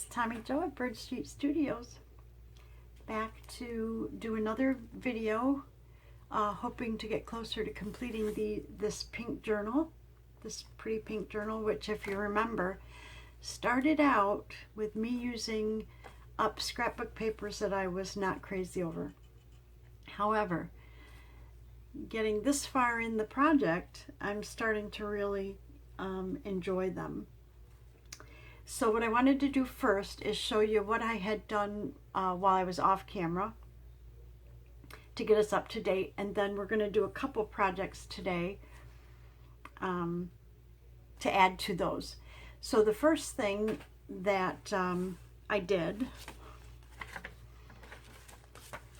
It's Tommy Jo at Bird Street Studios, back to do another video, hoping to get closer to completing this pink journal, this pretty pink journal, which, if you remember, started out with me using up scrapbook papers that I was not crazy over. However, getting this far in the project, I'm starting to really enjoy them. So what I wanted to do first is show you what I had done while I was off camera to get us up to date, and then we're going to do a couple projects today to add to those. So the first thing that I did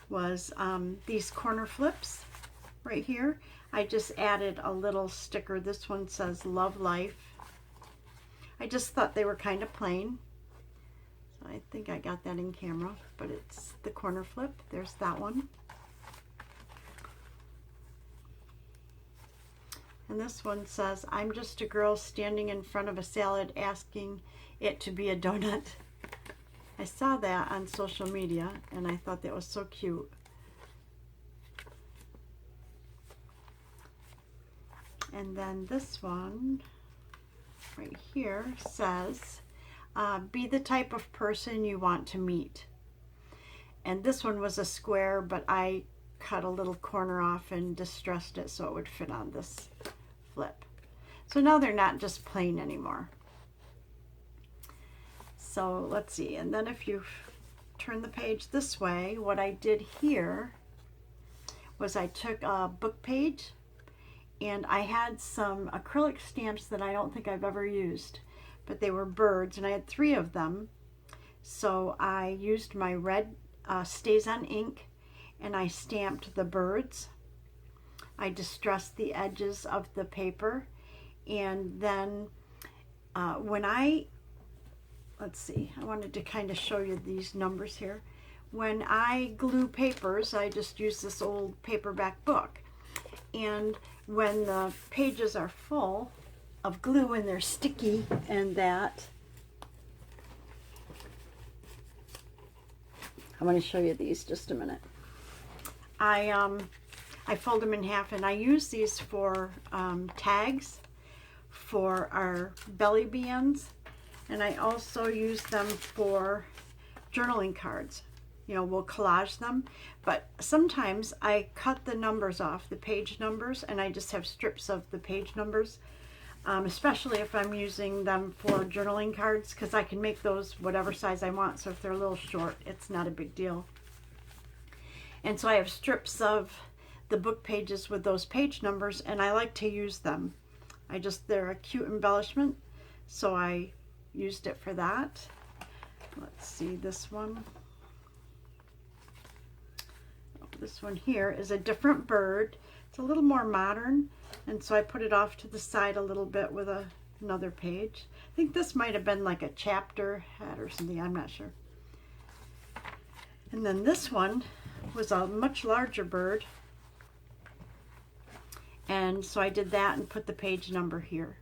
was these corner flips right here. I just added a little sticker. This one says Love Life. I just thought they were kind of plain. So I think I got that in camera, but it's the corner flip. There's that one. And this one says, I'm just a girl standing in front of a salad asking it to be a donut. I saw that on social media and I thought that was so cute. And then this one right here says, be the type of person you want to meet. And this one was a square, but I cut a little corner off and distressed it so it would fit on this flip. So now they're not just plain anymore. So let's see, and then if you turn the page this way, what I did here was I took a book page and I had some acrylic stamps that I don't think I've ever used, but they were birds, and I had 3 of them. So I used my red Stays On ink, and I stamped the birds. I distressed the edges of the paper, and then let's see, I wanted to kind of show you these numbers here. When I glue papers, I just use this old paperback book. And when the pages are full of glue and they're sticky and that, I'm going to show you these just a minute. I fold them in half, and I use these for tags for our belly bands, and I also use them for journaling cards. You know, we'll collage them, but sometimes I cut the numbers off, the page numbers, and I just have strips of the page numbers, especially if I'm using them for journaling cards, because I can make those whatever size I want. So if they're a little short, it's not a big deal. And so I have strips of the book pages with those page numbers, and I like to use them. They're a cute embellishment, so I used it for that. Let's see, this one. This one here is a different bird. It's a little more modern, and so I put it off to the side a little bit with another page. I think this might have been like a chapter head or something, I'm not sure. And then this one was a much larger bird, and so I did that and put the page number here.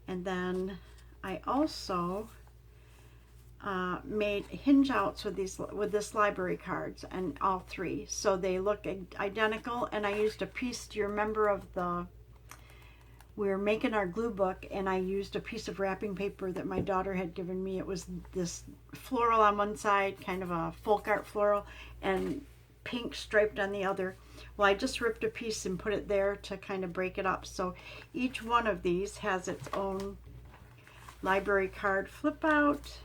And then I also made hinge outs with this library cards, and all 3, so they look identical. And I used a piece, do you remember we were making our glue book, and I used a piece of wrapping paper that my daughter had given me. It was this floral on one side, kind of a folk art floral, and pink striped on the other. Well, I just ripped a piece and put it there to kind of break it up. So each one of these has its own library card flip out,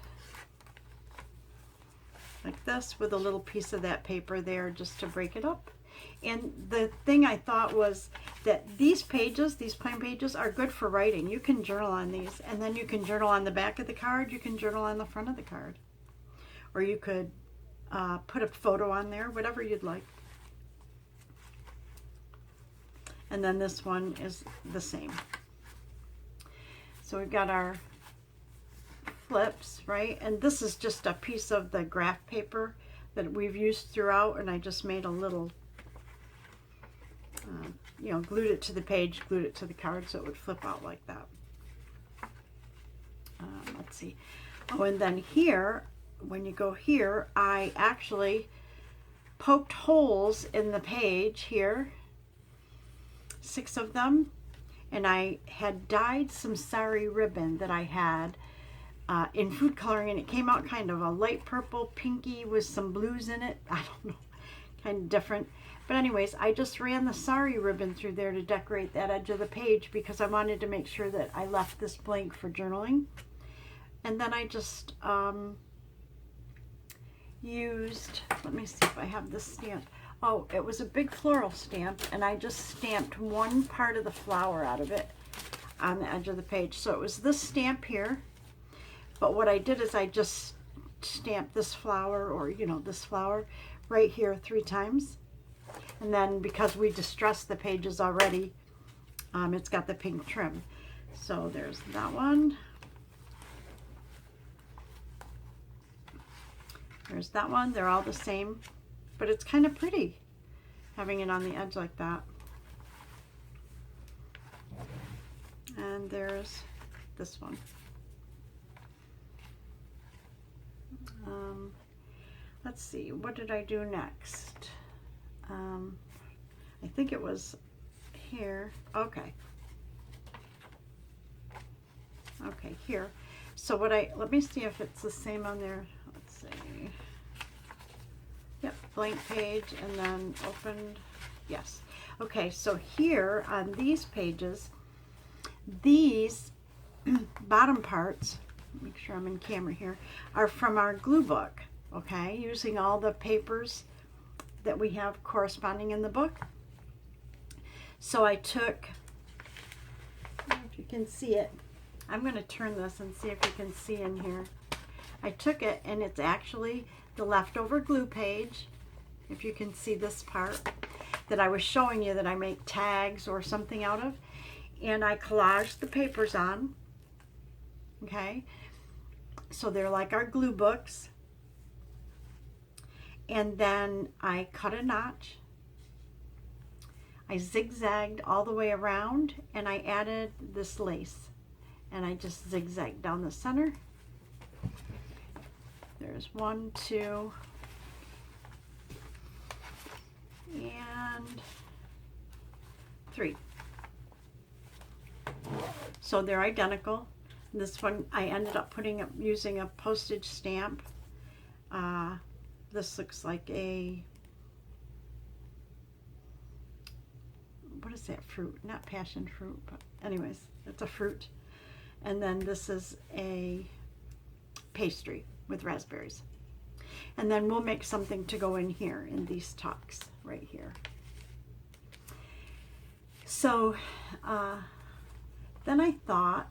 like this, with a little piece of that paper there just to break it up. And the thing I thought was that these pages, these plain pages, are good for writing. You can journal on these, and then you can journal on the back of the card, you can journal on the front of the card, or you could put a photo on there, whatever you'd like. And then this one is the same. So we've got our flips, right? And this is just a piece of the graph paper that we've used throughout, and I just made a little, glued it to the page, glued it to the card so it would flip out like that. let's see. Oh, and then here, when you go here, I actually poked holes in the page here, 6 of them, and I had dyed some sari ribbon that I had in food coloring, and it came out kind of a light purple, pinky with some blues in it. I don't know, kind of different. But anyways, I just ran the sari ribbon through there to decorate that edge of the page because I wanted to make sure that I left this blank for journaling. And then I just used, let me see if I have this stamp. Oh, it was a big floral stamp, and I just stamped one part of the flower out of it on the edge of the page. So it was this stamp here, but what I did is I just stamped this flower, or you know, this flower right here 3 times. And then because we distressed the pages already, it's got the pink trim. So there's that one. There's that one. They're all the same, but it's kind of pretty having it on the edge like that. And there's this one. Let's see, what did I do next? I think it was here. Okay. Okay, here. So what let me see if it's the same on there. Let's see. Yep, blank page and then opened. Yes. Okay, so here on these pages, these bottom parts, make sure I'm in camera here, are from our glue book, okay, using all the papers that we have corresponding in the book. So I took, I don't know if you can see it, I'm going to turn this and see if you can see in here. I took it, and it's actually the leftover glue page, if you can see this part that I was showing you that I make tags or something out of, and I collaged the papers on, okay, so they're like our glue books. And then I cut a notch, I zigzagged all the way around, and I added this lace, and I just zigzagged down the center. There's 1, 2, and 3. So they're identical. This one I ended up using a postage stamp. This looks like a, what is that fruit? Not passion fruit, but anyways, it's a fruit. And then this is a pastry with raspberries. And then we'll make something to go in here in these tucks right here. So then I thought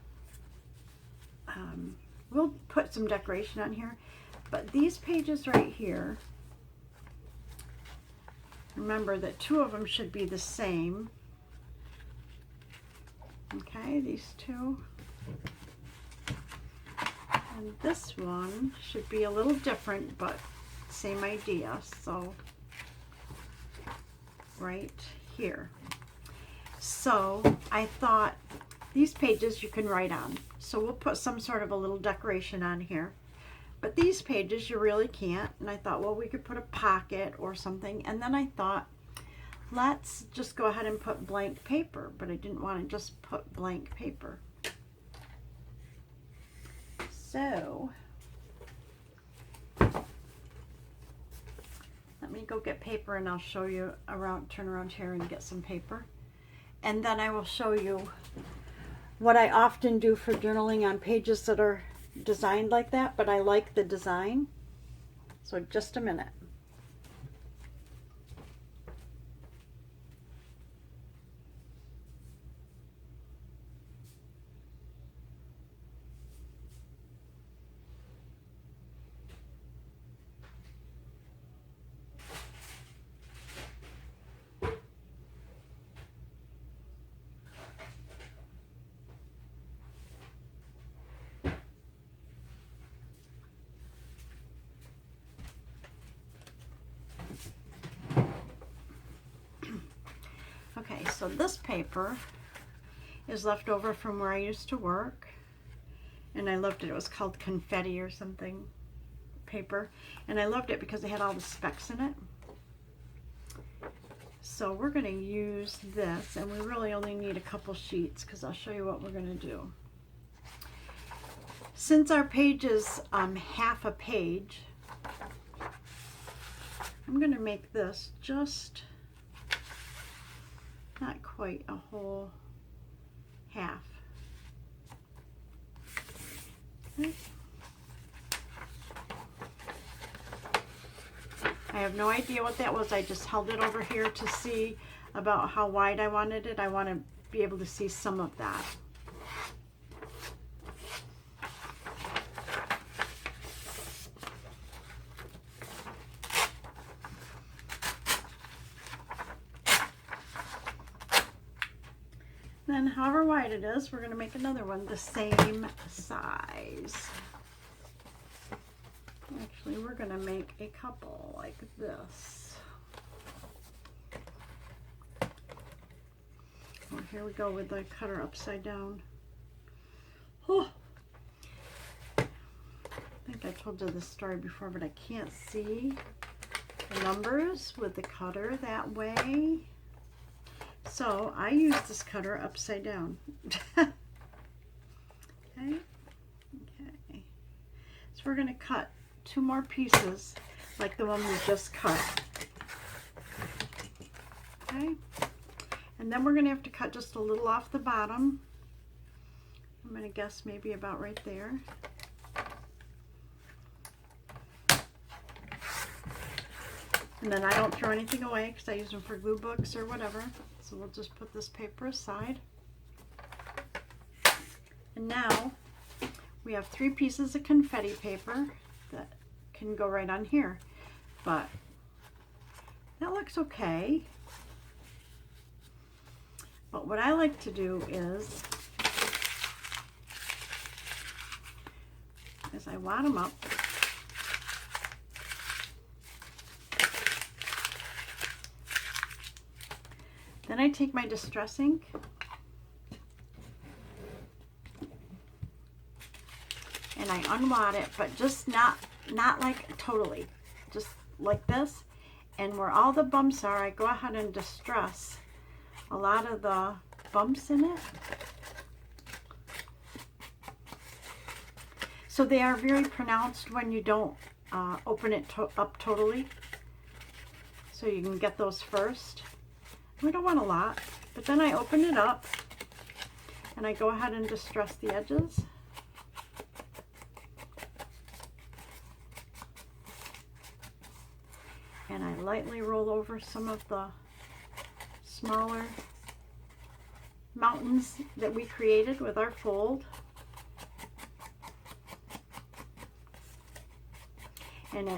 we'll put some decoration on here. But these pages right here, remember that 2 of them should be the same. Okay, these 2. And this one should be a little different, but same idea. So right here. So I thought these pages you can write on. So we'll put some sort of a little decoration on here. But these pages you really can't. And I thought, well, we could put a pocket or something. And then I thought, let's just go ahead and put blank paper. But I didn't want to just put blank paper. So let me go get paper, and I'll show you around, turn around here and get some paper. And then I will show you what I often do for journaling on pages that are designed like that, but I like the design. So just a minute. Okay, so this paper is left over from where I used to work, and I loved it. It was called confetti or something paper, and I loved it because it had all the specks in it. So we're going to use this, and we really only need a couple sheets because I'll show you what we're going to do. Since our page is half a page, I'm going to make this just not quite a whole half. Okay. I have no idea what that was. I just held it over here to see about how wide I wanted it. I want to be able to see some of that. Then however wide it is, we're going to make another one the same size. Actually, we're going to make a couple like this. Oh, here we go with the cutter upside down. Oh, I think I told you this story before, but I can't see the numbers with the cutter that way. So I use this cutter upside down. Okay. Okay. So we're going to cut 2 more pieces like the one we just cut. Okay. And then we're going to have to cut just a little off the bottom. I'm going to guess maybe about right there. And then I don't throw anything away because I use them for glue books or whatever. So we'll just put this paper aside. And now we have 3 pieces of confetti paper that can go right on here. But that looks okay. But what I like to do is I wad them up. Then I take my distress ink and I unwad it, but just not like totally, just like this. And where all the bumps are, I go ahead and distress a lot of the bumps in it. So they are very pronounced when you don't open it up totally. So you can get those first. We don't want a lot, but then I open it up and I go ahead and distress the edges. And I lightly roll over some of the smaller mountains that we created with our fold. And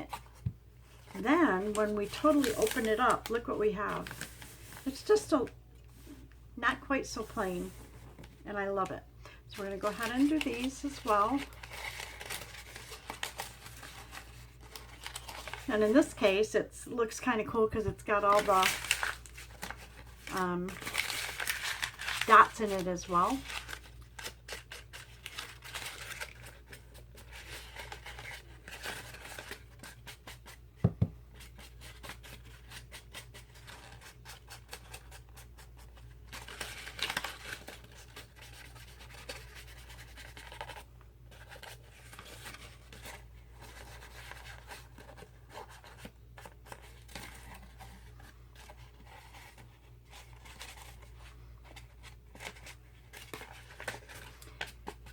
then when we totally open it up, look what we have. It's just not quite so plain, and I love it. So we're going to go ahead and do these as well. And in this case, it looks kind of cool because it's got all the dots in it as well.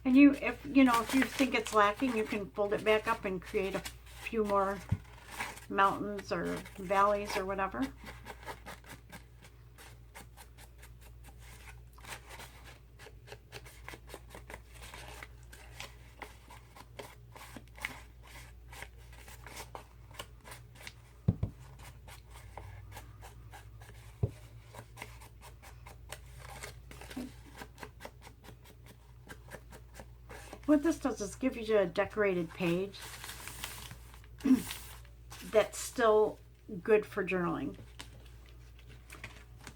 And if you think it's lacking, you can fold it back up and create a few more mountains or valleys or whatever. What this does is give you a decorated page that's still good for journaling.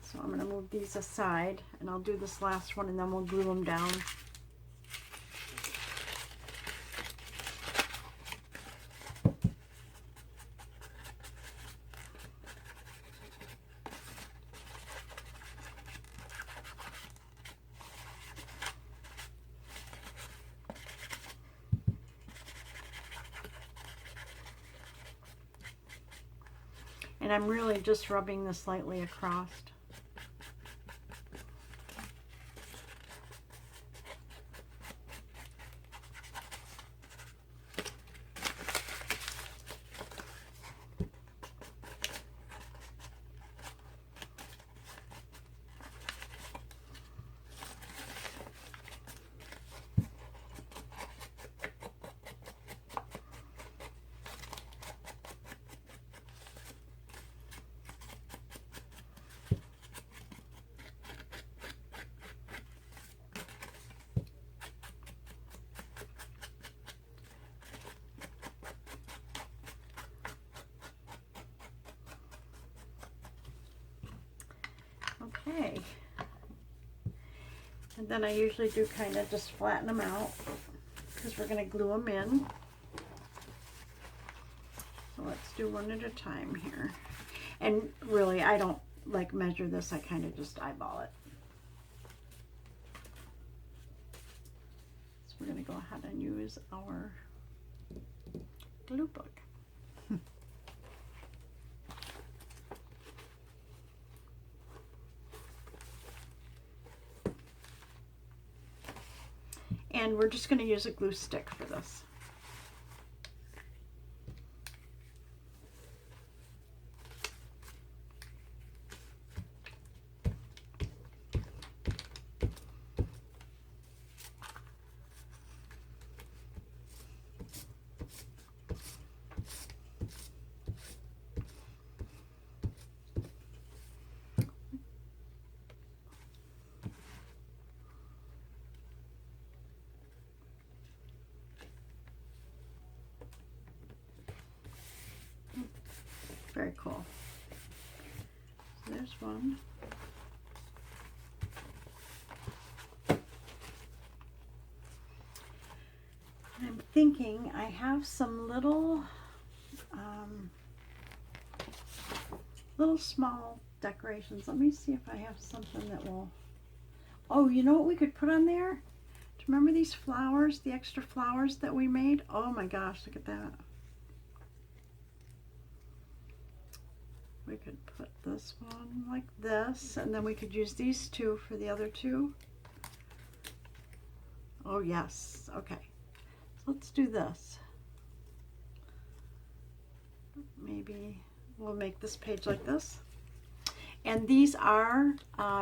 So I'm going to move these aside and I'll do this last one and then we'll glue them down. And I'm really just rubbing this lightly across. Okay, and then I usually do kind of just flatten them out because we're going to glue them in. So let's do one at a time here. And really, I don't like measure this, I kind of just eyeball it. So we're going to go ahead and use our glue book. And we're just going to use a glue stick for this. Very cool. So there's one. I'm thinking I have some little small decorations. Let me see if I have something that will... Oh, you know what we could put on there? Do you remember these flowers, the extra flowers that we made? Oh my gosh, look at that. We could put this one like this, and then we could use these two for the other two. Oh yes, okay. So let's do this. Maybe we'll make this page like this. And these are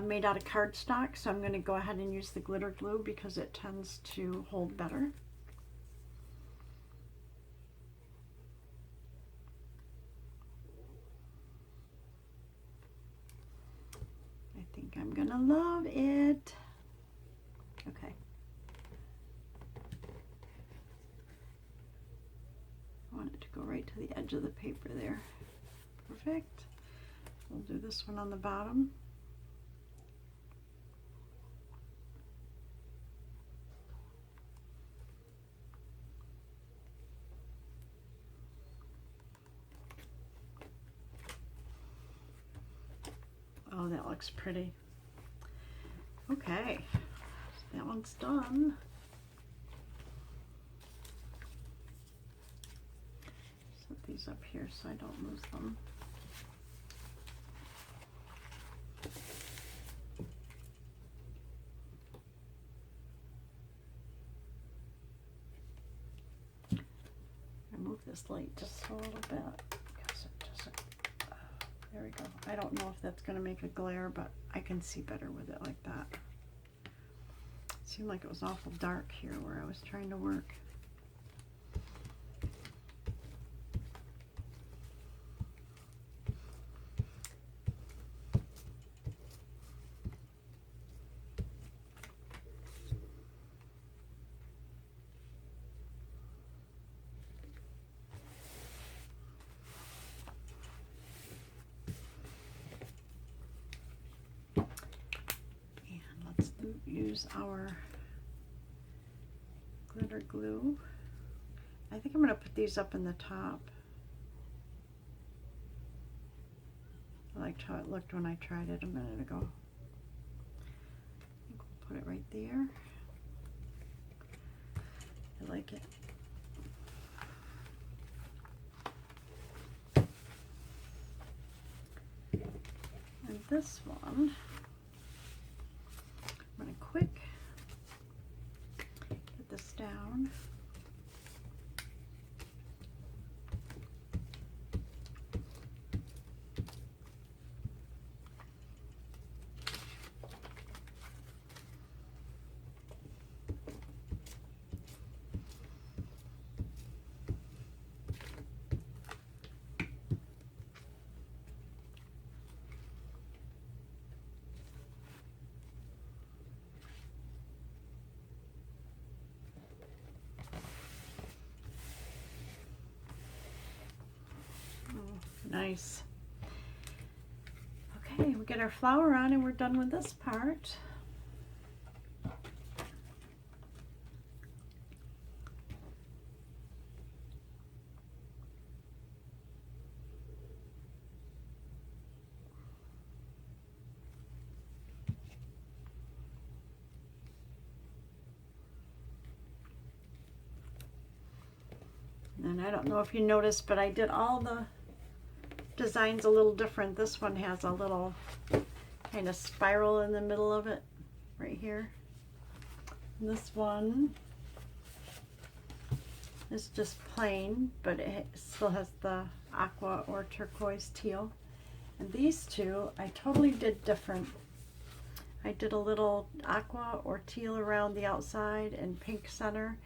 made out of cardstock, so I'm going to go ahead and use the glitter glue because it tends to hold better. I think I'm gonna love it. Okay. I want it to go right to the edge of the paper there. Perfect. We'll do this one on the bottom. Oh, that looks pretty. Okay, that one's done. Set these up here so I don't lose them. I move this light just a little bit because it doesn't. There we go. I don't know if that's going to make a glare, but I can see better with it like that. It seemed like it was awful dark here where I was trying to work. Use our glitter glue. I think I'm going to put these up in the top. I liked how it looked when I tried it a minute ago. I think we'll put it right there. I like it. this one, I'm going to quick get this down. Nice. Okay, we get our flower on and we're done with this part. And I don't know if you noticed, but I did all the designs a little different. This one has a little kind of spiral in the middle of it right here. And this one is just plain, but it still has the aqua or turquoise teal. And these two I totally did different. I did a little aqua or teal around the outside and pink center.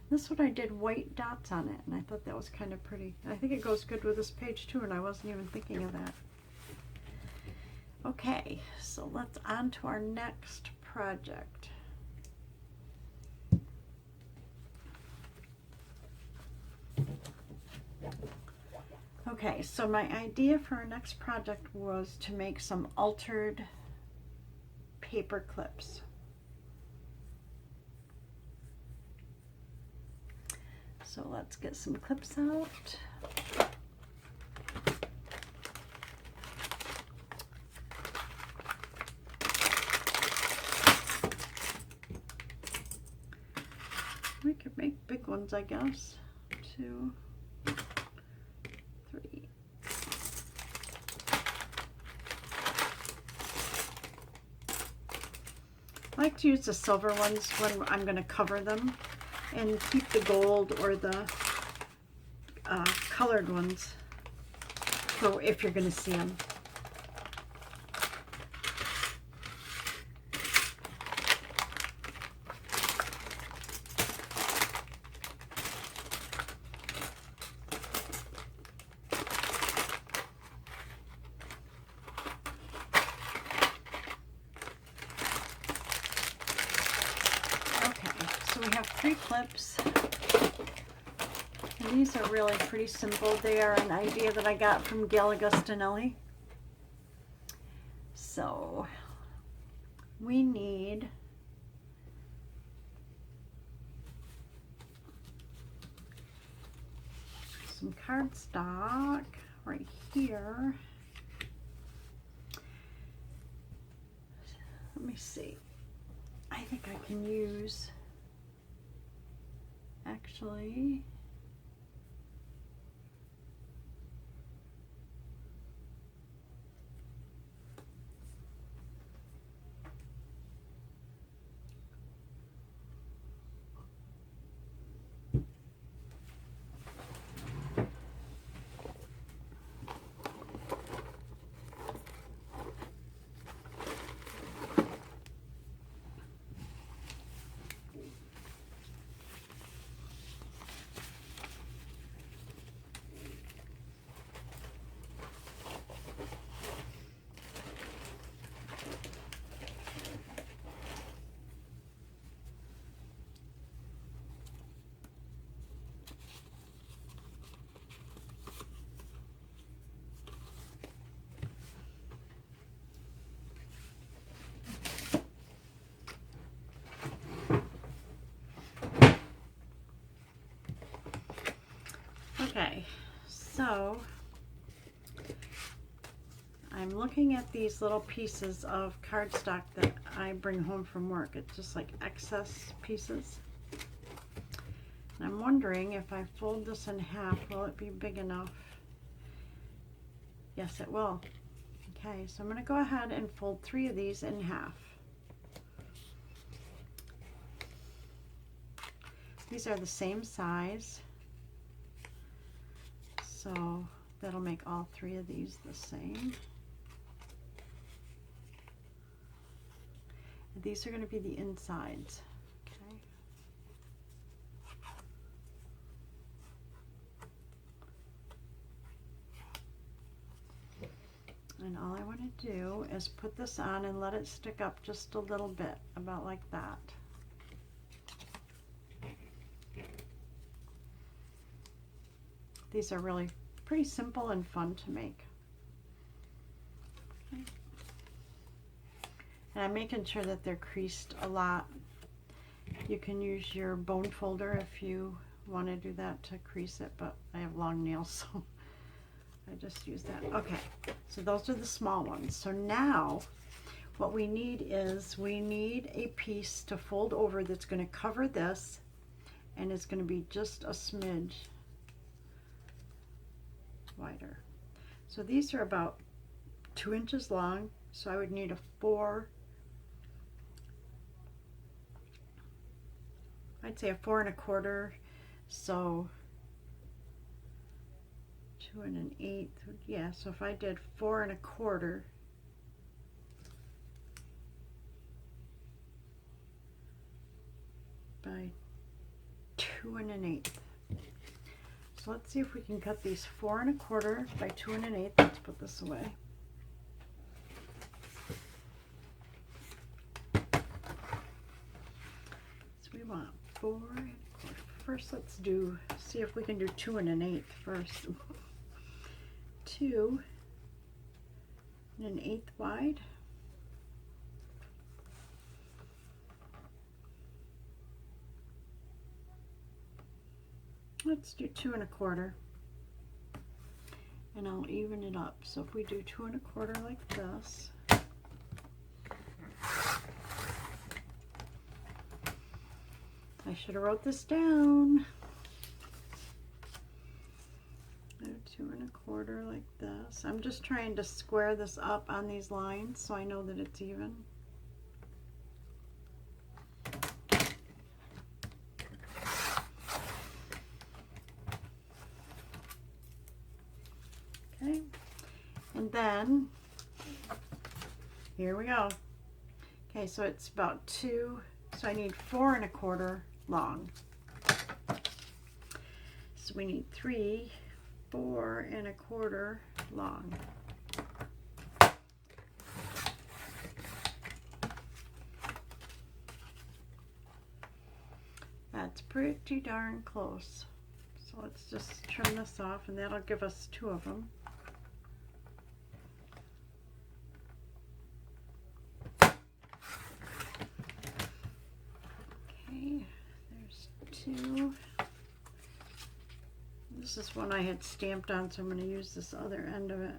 This one I did white dots on it, and I thought that was kind of pretty. I think it goes good with this page too, and I wasn't even thinking of that. Okay, so let's on to our next project. Okay, so my idea for our next project was to make some altered paper clips. So let's get some clips out. We could make big ones, I guess. 2, 3. I like to use the silver ones when I'm going to cover them, and keep the gold or the colored ones for if you're going to see them. We have 3 clips, and these are really pretty simple. They are an idea that I got from Gail Augustinelli. So we need some cardstock right here. Let me see. I think I can use actually okay, so I'm looking at these little pieces of cardstock that I bring home from work. It's just like excess pieces. And I'm wondering if I fold this in half, will it be big enough? Yes, it will. Okay, so I'm going to go ahead and fold 3 of these in half. These are the same size, so that'll make all 3 of these the same. And these are going to be the insides. Okay. And all I want to do is put this on and let it stick up just a little bit, about like that. These are really pretty simple and fun to make. Okay. And I'm making sure that they're creased a lot. You can use your bone folder if you want to do that to crease it, but I have long nails, so I just use that. Okay, so those are the small ones. So now what we need is we need a piece to fold over that's going to cover this, and it's going to be just a smidge wider. So these are about 2 inches long, so I would need a 4, I'd say a 4 1/4, so 2 1/8, yeah, so if I did 4 1/4 by 2 1/8. So let's see if we can cut these 4 1/4 by 2 1/8. Let's put this away. So we want 4 1/4. First, let's see if we can do 2 1/8 first. 2 1/8 wide. Let's do 2 1/4, and I'll even it up. So if we do 2 1/4 like this, I should have wrote this down. 2 1/4 like this. I'm just trying to square this up on these lines so I know that it's even. Okay, and then here we go. Okay, so it's about 2, so I need 4 1/4 long. So we need 3 4 1/4 long. That's pretty darn close. So let's just trim this off, and that'll give us 2 of them. Okay, there's 2. This is one I had stamped on, so I'm going to use this other end of it.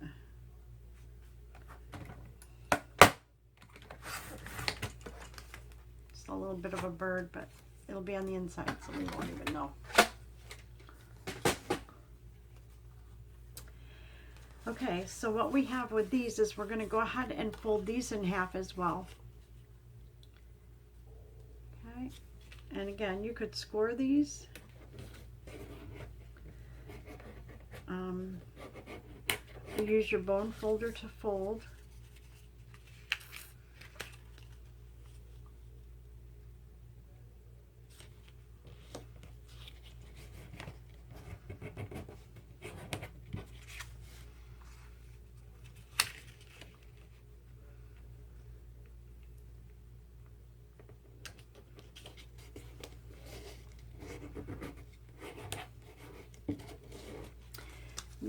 It's a little bit of a bird, but it'll be on the inside, so we won't even know. Okay, so what we have with these is we're going to go ahead and fold these in half as well. Okay, and again, you could score these. You use your bone folder to fold.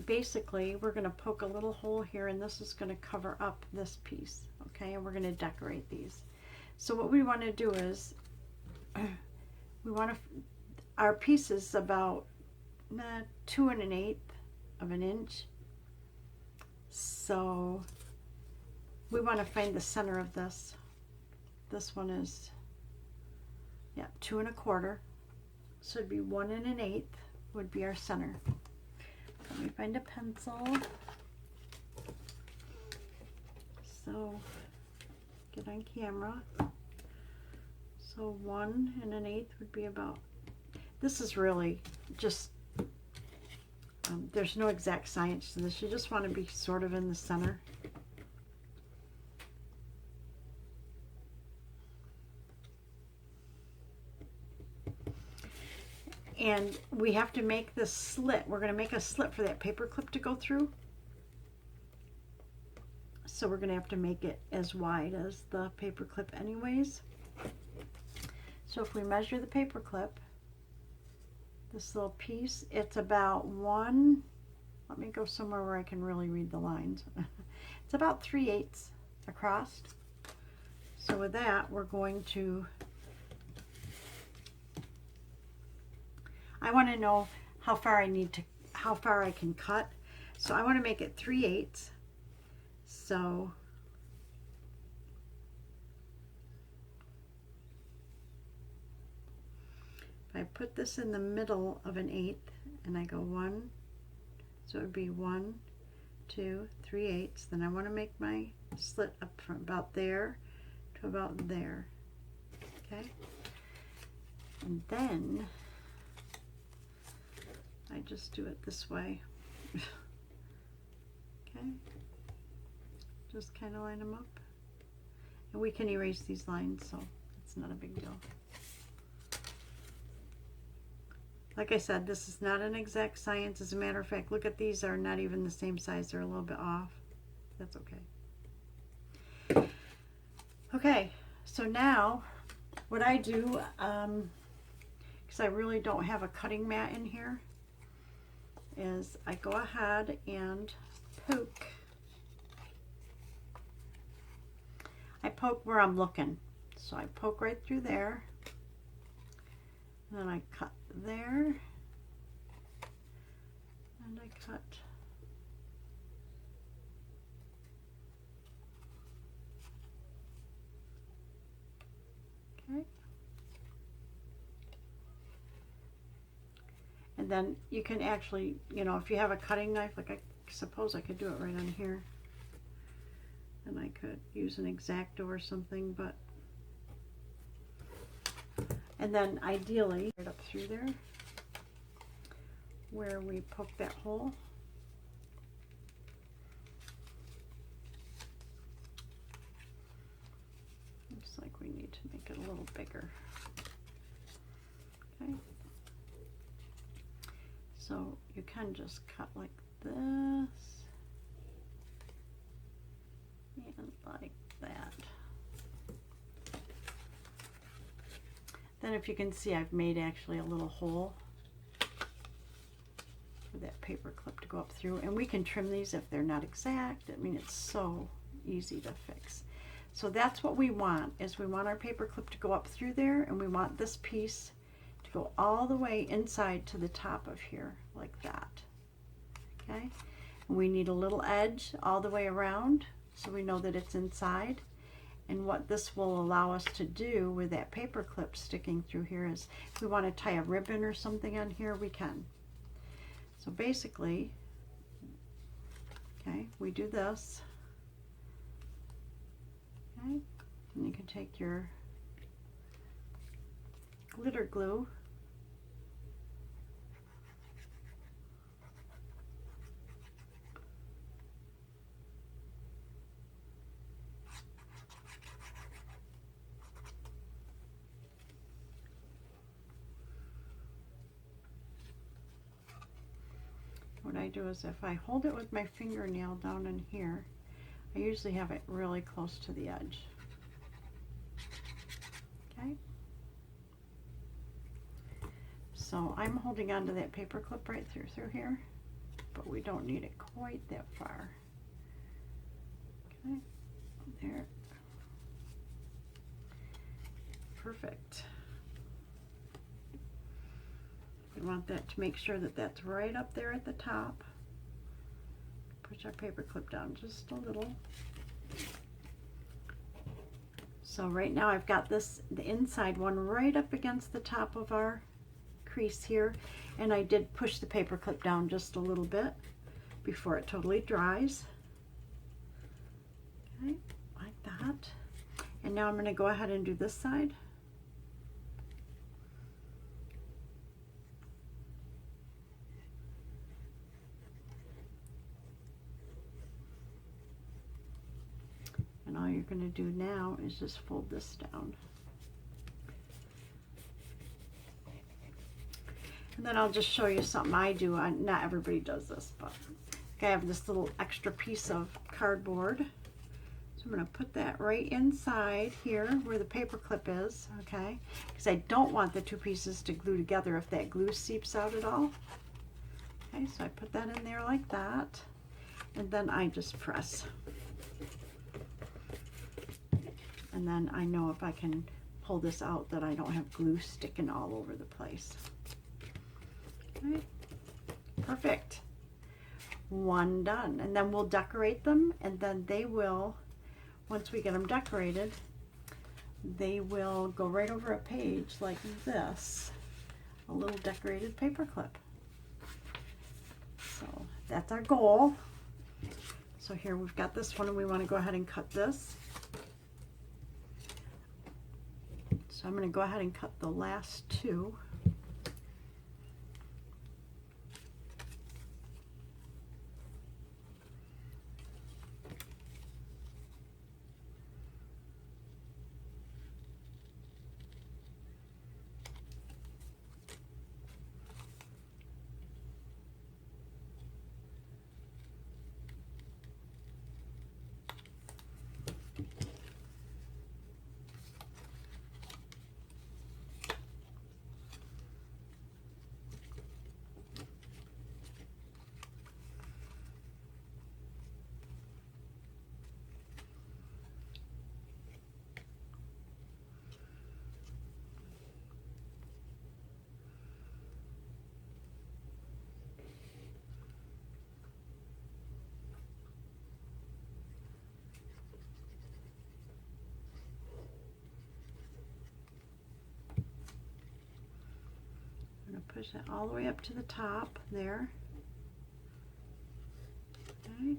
Basically, we're going to poke a little hole here, and this is going to cover up this piece, okay, and we're going to decorate these. So what we want to do is we want to, our piece is about 2 1/8 of an inch, so we want to find the center of this. This one is, yeah, 2 1/4, so it'd be 1 1/8 would be our center. Let me find a pencil. So get on camera. So 1 1/8 would be about, this is really just, there's no exact science to this. You just want to be sort of in the center. And we have to make this slit. We're going to make a slit for that paper clip to go through. So we're going to have to make it as wide as the paper clip anyways. So if we measure the paper clip, this little piece, it's about let me go somewhere where I can really read the lines. It's about 3/8 across. So with that, we're going to, I want to know how far I can cut. So I want to make it 3/8. So if I put this in the middle of an 1/8 and I go 1, so it would be 1, 2, 3/8. Then I want to make my slit up from about there to about there. Okay, and then I just do it this way. Okay, just kind of line them up, and we can erase these lines, so it's not a big deal. Like I said, this is not an exact science. As a matter of fact, look at these, are not even the same size. They're a little bit off. That's okay. Okay, so now what I do, because I really don't have a cutting mat in here, is I go ahead and poke. I poke where I'm looking. So I poke right through there. And then I cut there. And I cut. Okay. And then you can actually, you know, if you have a cutting knife, like I suppose I could do it right on here. And I could use an X-Acto or something, but, and then ideally right up through there where we poke that hole. Looks like we need to make it a little bigger. Okay. So you can just cut like this and like that. Then if you can see, I've made actually a little hole for that paper clip to go up through, and we can trim these if they're not exact. I mean, it's so easy to fix. So that's what we want, is we want our paper clip to go up through there, and we want this piece to go all the way inside to the top of here, like that. Okay, and we need a little edge all the way around so we know that it's inside. And what this will allow us to do with that paper clip sticking through here is, if we want to tie a ribbon or something on here, we can. So basically, okay, we do this. Okay, and you can take your glitter glue . What I do is, if I hold it with my fingernail down in here, I usually have it really close to the edge. Okay. So I'm holding on to that paper clip right through here, but we don't need it quite that far. Okay, there. Perfect. We want that to make sure that that's right up there at the top. Push our paper clip down just a little. So right now I've got this, the inside one, right up against the top of our crease here, and I did push the paper clip down just a little bit before it totally dries. Okay. And now I'm going to go ahead and do this side. And all you're going to do now is just fold this down. And then I'll just show you something I do. Not everybody does this, but I have this little extra piece of cardboard. So I'm going to put that right inside here where the paper clip is, okay? Because I don't want the two pieces to glue together if that glue seeps out at all. Okay, so I put that in there like that. And then I just press. And then I know if I can pull this out that I don't have glue sticking all over the place. Okay, perfect. One done. And then we'll decorate them, and then they will, once we get them decorated, they will go right over a page like this, a little decorated paper clip. So that's our goal. So here we've got this one, and we want to go ahead and cut this. So I'm going to go ahead and cut the last two. Push it all the way up to the top there. Okay,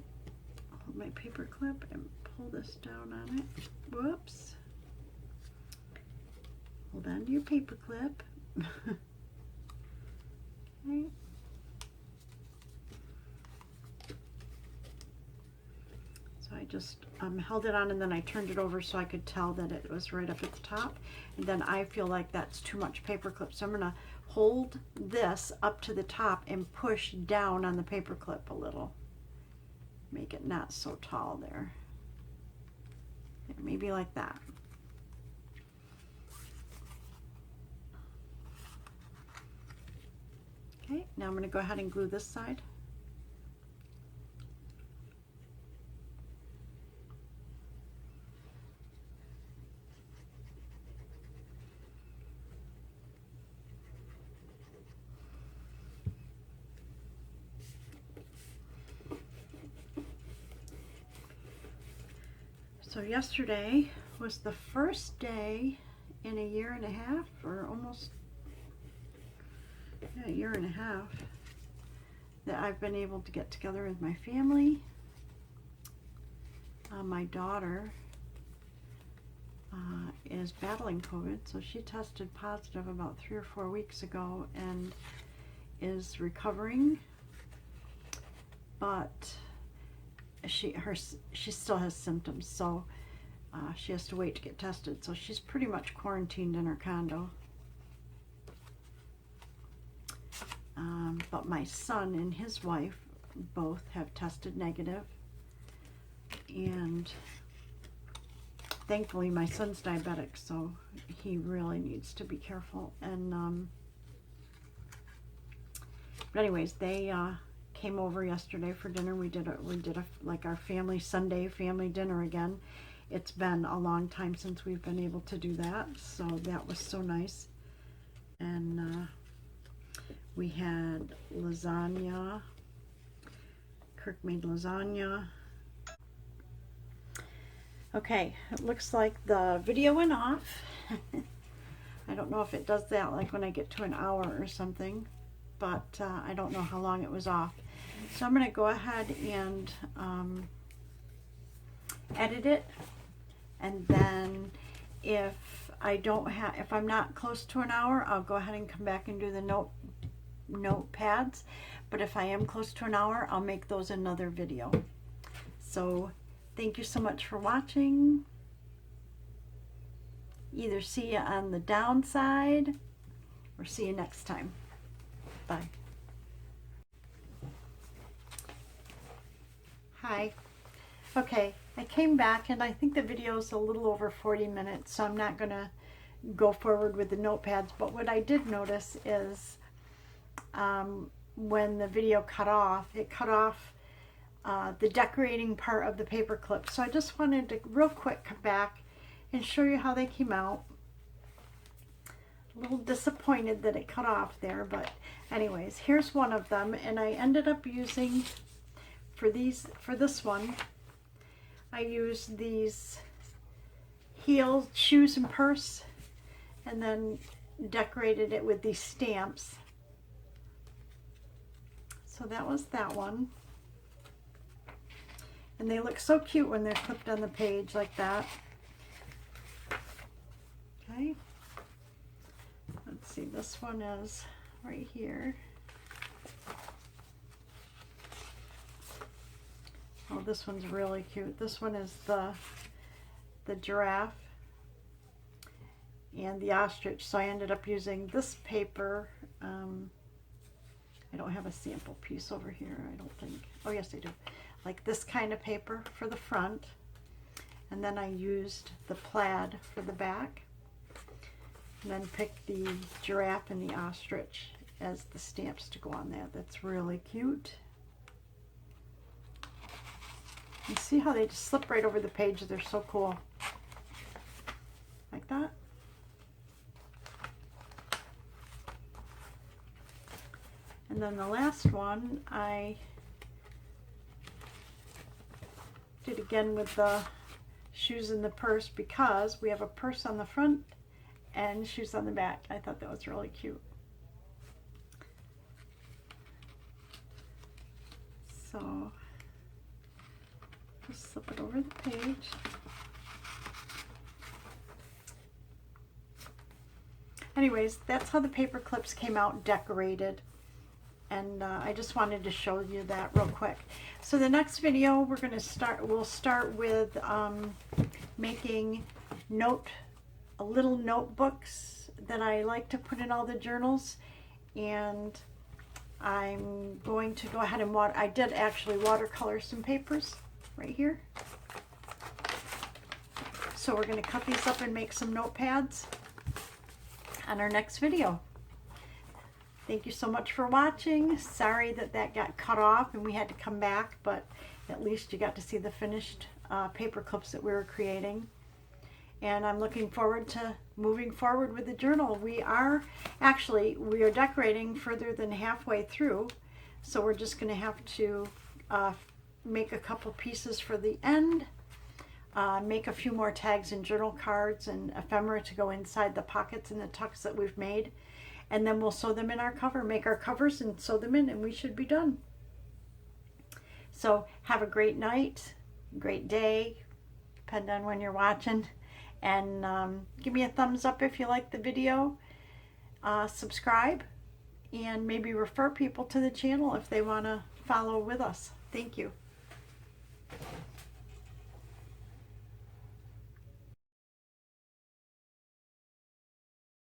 hold my paper clip and pull this down on it. Whoops. Hold on to your paper clip. Okay. So I just held it on, and then I turned it over so I could tell that it was right up at the top. And then I feel like that's too much paper clip, so I'm going to hold this up to the top and push down on the paper clip a little. Make it not so tall there. Maybe like that. Okay, now I'm going to go ahead and glue this side. So yesterday was the first day in a year and a half, or almost a year and a half, that I've been able to get together with my family. My daughter is battling COVID, so she tested positive about 3 or 4 weeks ago and is recovering, but she still has symptoms, so she has to wait to get tested. So she's pretty much quarantined in her condo. But my son and his wife both have tested negative, and thankfully my son's diabetic, so he really needs to be careful. And but anyways, they came over yesterday for dinner. We did like our family Sunday family dinner again. It's been a long time since we've been able to do that, so that was so nice. And we had lasagna. Kirk made lasagna. Okay, it looks like the video went off. I don't know if it does that like when I get to an hour or something, but I don't know how long it was off. So I'm going to go ahead and edit it, and then if if I'm not close to an hour, I'll go ahead and come back and do the notepads. But if I am close to an hour, I'll make those another video. So thank you so much for watching. Either see you on the downside or see you next time. Bye. Hi. Okay, I came back and I think the video is a little over 40 minutes, so I'm not going to go forward with the notepads. But what I did notice is when the video cut off, it cut off the decorating part of the paper clip. So I just wanted to real quick come back and show you how they came out. A little disappointed that it cut off there, but anyways, here's one of them, and I ended up using for this one, I used these heels, shoes, and purse, and then decorated it with these stamps. So that was that one. And they look so cute when they're clipped on the page like that. Okay. Let's see, this one is right here. Oh, this one's really cute. This one is the giraffe and the ostrich. So I ended up using this paper. I don't have a sample piece over here, I don't think. Oh, yes, I do. Like this kind of paper for the front. And then I used the plaid for the back. And then picked the giraffe and the ostrich as the stamps to go on that. That's really cute. You see how they just slip right over the page? They're so cool. Like that. And then the last one I did again with the shoes and the purse, because we have a purse on the front and shoes on the back. I thought that was really cute. So just slip it over the page. Anyways, that's how the paper clips came out decorated. And I just wanted to show you that real quick. So the next video we'll start with making little notebooks that I like to put in all the journals. And I'm going to go ahead and I did actually watercolor some papers right here. So we're going to cut these up and make some notepads on our next video. Thank you so much for watching. Sorry that got cut off and we had to come back, but at least you got to see the finished paper clips that we were creating. And I'm looking forward to moving forward with the journal. We are decorating further than halfway through, so we're just going to have to make a couple pieces for the end, make a few more tags and journal cards and ephemera to go inside the pockets and the tucks that we've made. And then we'll sew them in our cover, make our covers and sew them in, and we should be done. So have a great night, great day, depending on when you're watching. And give me a thumbs up if you like the video. Subscribe, and maybe refer people to the channel if they want to follow with us. Thank you.